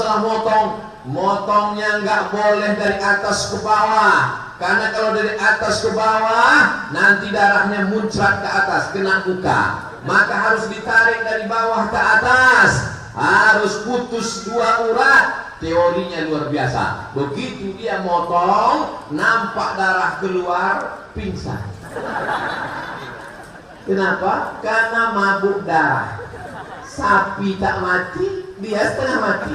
masalah motongnya nggak boleh dari atas ke bawah. Karena kalau dari atas ke bawah, nanti darahnya muncrat ke atas, kena muka. Maka harus ditarik dari bawah ke atas. Harus putus 2 urat. Teorinya luar biasa. Begitu dia motong, nampak darah keluar, pingsan. Kenapa? Karena mabuk darah. Sapi tak mati, dia setengah mati.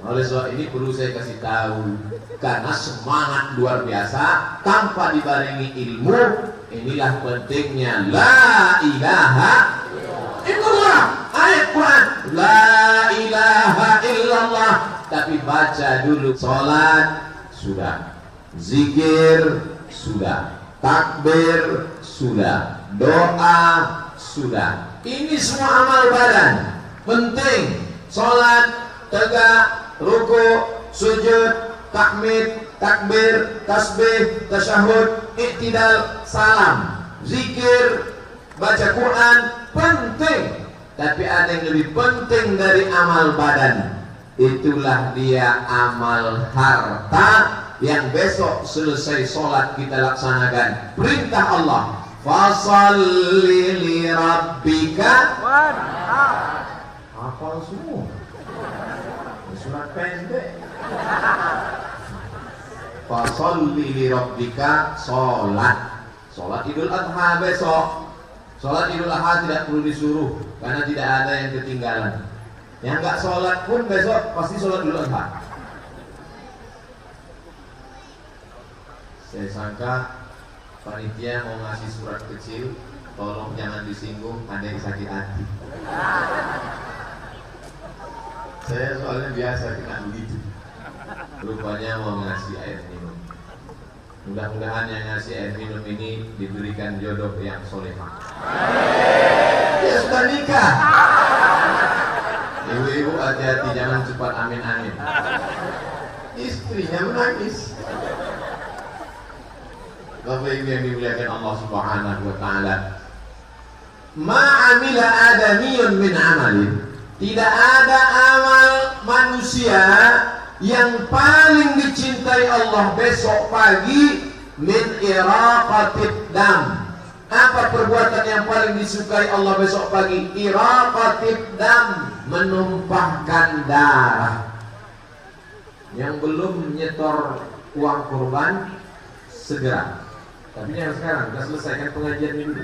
Oleh sebab ini perlu saya kasih tahu, karena semangat luar biasa tanpa dibarengi ilmu. Inilah pentingnya la ilaha illallah. Ayat Quran la ilaha illallah. Tapi baca dulu. Salat sudah, zikir sudah, takbir sudah, doa sudah. Ini semua amal badan penting. Salat, tegak, ruku, sujud, tahmid, takbir, tasbih, tasyahud, iktidal, salam, zikir, baca Quran penting. Tapi ada yang lebih penting dari amal badan. Itulah dia amal harta yang besok selesai sholat kita laksanakan. Perintah Allah, fasalli li rabbika wanhar. Hafal semua. Surat pendek. Fasalli li rabbika, sholat Idul Adha besok. Sholat Idul Adha tidak perlu disuruh, karena tidak ada yang ketinggalan. Yang nggak sholat pun besok pasti sholat Idul Adha. Saya sangka panitia mau ngasih surat kecil, tolong jangan disinggung, ada yang sakit hati. Saya soalnya biasa kena begitu. Rupanya mau ngasih air minum. Mudah-mudahan yang ngasih air minum ini diberikan jodoh yang solehah. Dia sudah nikah. Ibu-ibu hati-hati, jangan cepat amin-amin. Istrinya menangis. Bapak Ibu yang dimuliakan Allah Subhanahu wa taala. Ma'amila adamiyun min amalin. Tidak ada amal manusia yang paling dicintai Allah besok pagi min iraqatid dam. Apa perbuatan yang paling disukai Allah besok pagi? Iraqatid dam, menumpahkan darah. Yang belum nyetor uang kurban segera. Tapi yang sekarang sudah selesaikan pengajian ini dulu.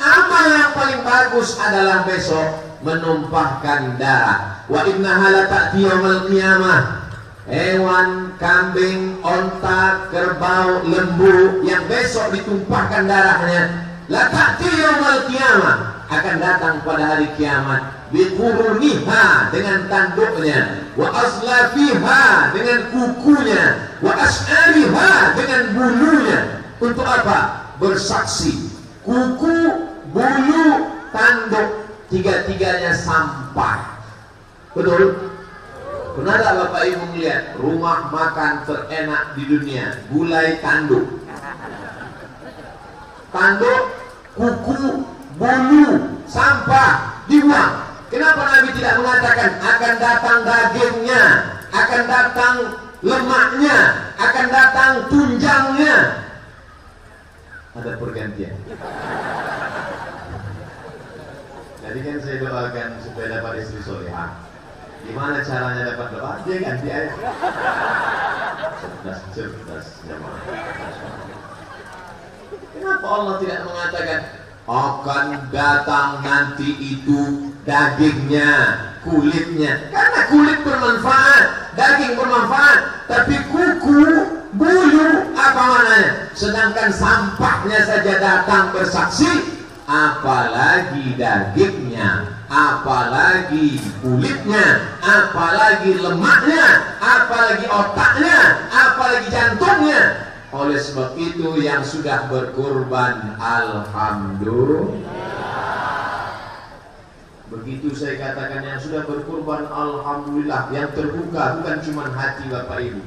Amal yang paling bagus adalah besok menumpahkan darah. Wa innaha la ta'ti yaumil qiyamah. Hewan, kambing, onta, kerbau, lembu yang besok ditumpahkan darahnya, la ta'ti yaumil qiyamah, akan datang pada hari kiamat, biquruniha, dengan tanduknya, wa aslafiha, dengan kukunya, wa as'ariha, dengan bulunya. Untuk apa? Bersaksi. Kuku, bulu, tanduk, tiga-tiganya sampah. Betul? Pernah tak Bapak Ibu melihat rumah makan terenak di dunia, gulai tanduk? Tanduk, kuku, bulu, sampah, dibuang. Kenapa Nabi tidak mengatakan akan datang dagingnya, akan datang lemaknya, akan datang tunjangnya? Ada pergantian. Jadi kan saya doakan supaya dapat istri solehah. Gimana caranya dapat doa? Dia ganti ayat. Cerdas jamaah. Kenapa Allah tidak mengatakan akan datang nanti itu dagingnya, kulitnya? Karena kulit bermanfaat, daging bermanfaat, tapi kuku, bulu apa mananya? Sedangkan sampahnya saja datang bersaksi, apalagi dagingnya, apalagi kulitnya, apalagi lemaknya, apalagi otaknya, apalagi jantungnya. Oleh sebab itu yang sudah berkurban, alhamdulillah. Begitu saya katakan yang sudah berkurban, alhamdulillah. Yang terbuka bukan cuma hati Bapak Ibu,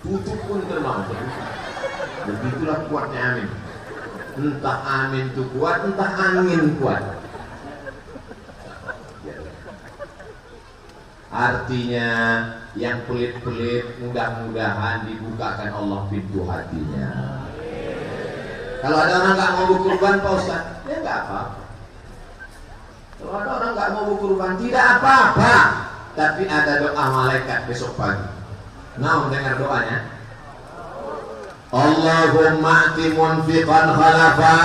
tutup pun terbuka. Begitulah kuatnya amin. Entah amin itu kuat, entah angin kuat. Artinya yang pelit-pelit mudah-mudahan dibukakan Allah pintu hatinya. Kalau ada orang nggak mau berkurban Pak Ustaz, ya nggak apa-apa. Kalau ada orang nggak mau berkurban, tidak apa-apa. Tapi ada doa malaikat besok pagi. Nah, dengar doanya. Allahumma ati munfiqan khalafa.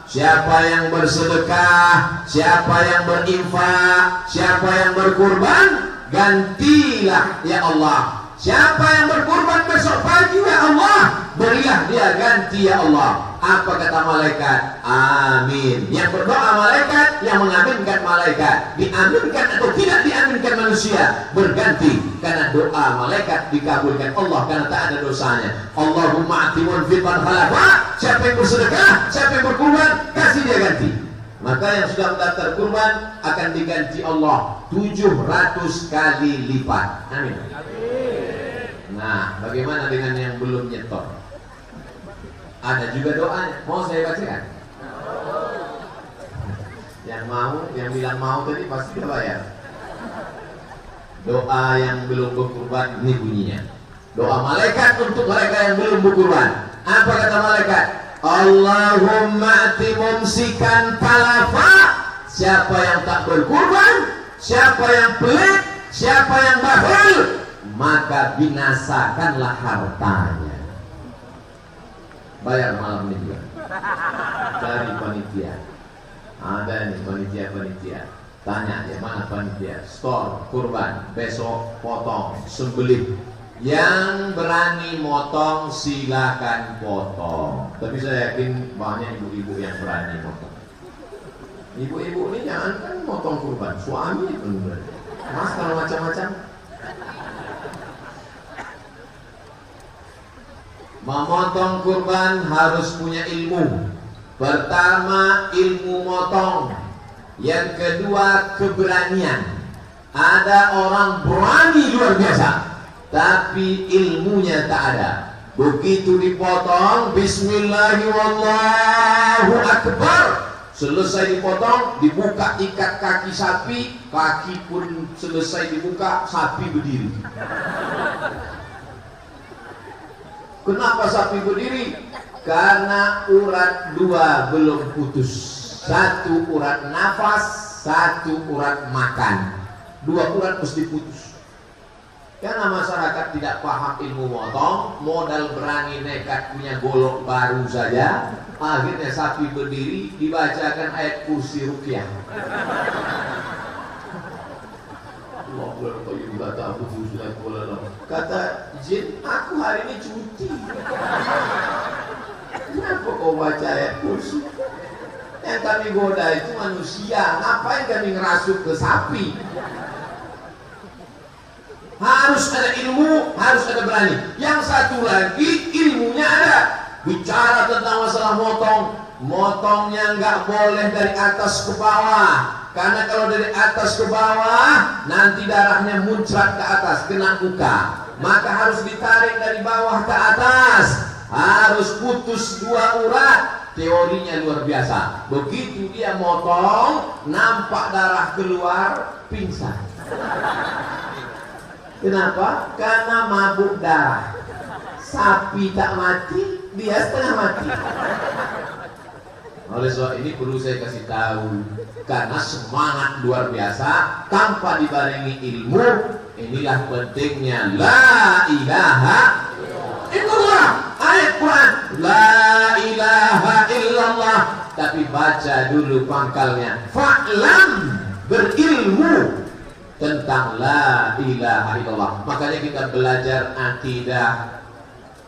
Siapa yang bersedekah, siapa yang berinfak, siapa yang berkurban, gantilah ya Allah. Siapa yang berkurban besok pagi ya Allah, berilah dia ganti ya Allah. Apa kata malaikat? Amin. Yang berdoa malaikat, yang mengaminkan malaikat, diaminkan atau tidak diaminkan manusia, berganti karena doa malaikat dikabulkan Allah karena tak ada dosanya. Allahumma ati munfiqan khalafa. Siapa yang bersedekah, siapa yang berkurban, kasih dia ganti. Maka yang sudah mendaftar kurban akan diganti Allah 700 kali lipat. Amin. Nah, bagaimana dengan yang belum nyetor? Ada juga doanya. Mau saya bacakan? Yang mau, yang bilang mau tadi pasti kita bayar. Doa yang belum berkurban ini bunyinya. Doa malaikat untuk mereka yang belum berkurban. Apa kata malaikat? Allahumma ati mumsikan talafa. Siapa yang tak berkurban, siapa yang pelit, siapa yang bakhil, maka binasakanlah hartanya. Bayar malam ini juga. Dari panitia. Ada nih panitia. Tanya ya mana panitia. Store kurban besok potong sembelih. Yang berani motong silakan potong. Tapi saya yakin banyak ibu-ibu yang berani motong. Ibu-ibu ini jangan kan motong kurban, suami pun berani. Mas kalau macam-macam. Memotong kurban harus punya ilmu. Pertama ilmu motong. Yang kedua keberanian. Ada orang berani luar biasa, tapi ilmunya tak ada. Begitu dipotong, Bismillahirrahmanirrahim. Selesai dipotong, dibuka ikat kaki sapi, kaki pun selesai dibuka, sapi berdiri. Kenapa sapi berdiri? Karena urat dua belum putus. Satu urat nafas, satu urat makan. Dua urat mesti putus. Karena masyarakat tidak paham ilmu motong, modal berani nekat punya golok baru saja, akhirnya sapi berdiri dibacakan ayat kursi ruqyah. Kata jin, aku hari ini cuti. Kenapa kau baca ayat kursi? Yang kami goda itu manusia, ngapain kami ngerasuk ke sapi? Harus ada ilmu, harus ada berani. Yang satu lagi ilmunya ada. Bicara tentang masalah motong, motongnya nggak boleh dari atas ke bawah. Karena kalau dari atas ke bawah, nanti darahnya muncrat ke atas, kena muka. Maka harus ditarik dari bawah ke atas. Harus putus dua urat. Teorinya luar biasa. Begitu dia motong, nampak darah keluar, pingsan. Kenapa? Karena mabuk darah. Sapi tak mati, dia setengah mati. Oleh sebab ini perlu saya kasih tahu, karena semangat luar biasa tanpa dibarengi ilmu. Inilah pentingnya la ilaha illallah. Ayat Quran la ilaha illallah, tapi baca dulu pangkalnya. Fa'lam, berilmu tentang la ilaha illallah. Makanya kita belajar akidah,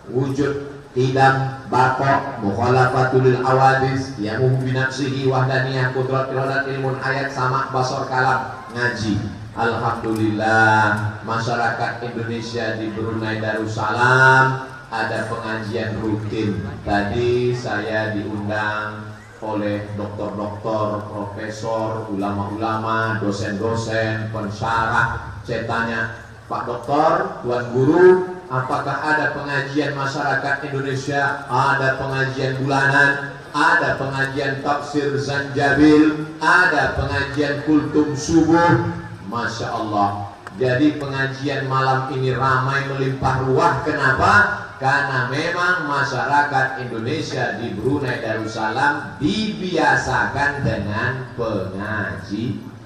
wujud, qidam, baqa, mukhalafatul awadis, yamuhu binafsihi, wahdaniyah, qudrat, iradat, ilmun, ayat, sama, basar, kalam, ngaji. Alhamdulillah masyarakat Indonesia di Brunei Darussalam ada pengajian rutin. Tadi saya diundang oleh dokter-dokter, profesor, ulama-ulama, dosen-dosen, pensyarah. Saya tanya, Pak Dokter, Tuan Guru, apakah ada pengajian masyarakat Indonesia? Ada pengajian bulanan, ada pengajian tafsir Zanjabil, ada pengajian kultum subuh. Masya Allah, Jadi pengajian malam ini ramai melimpah ruah. Kenapa? Karena memang masyarakat Indonesia di Brunei Darussalam dibiasakan dengan pengajian.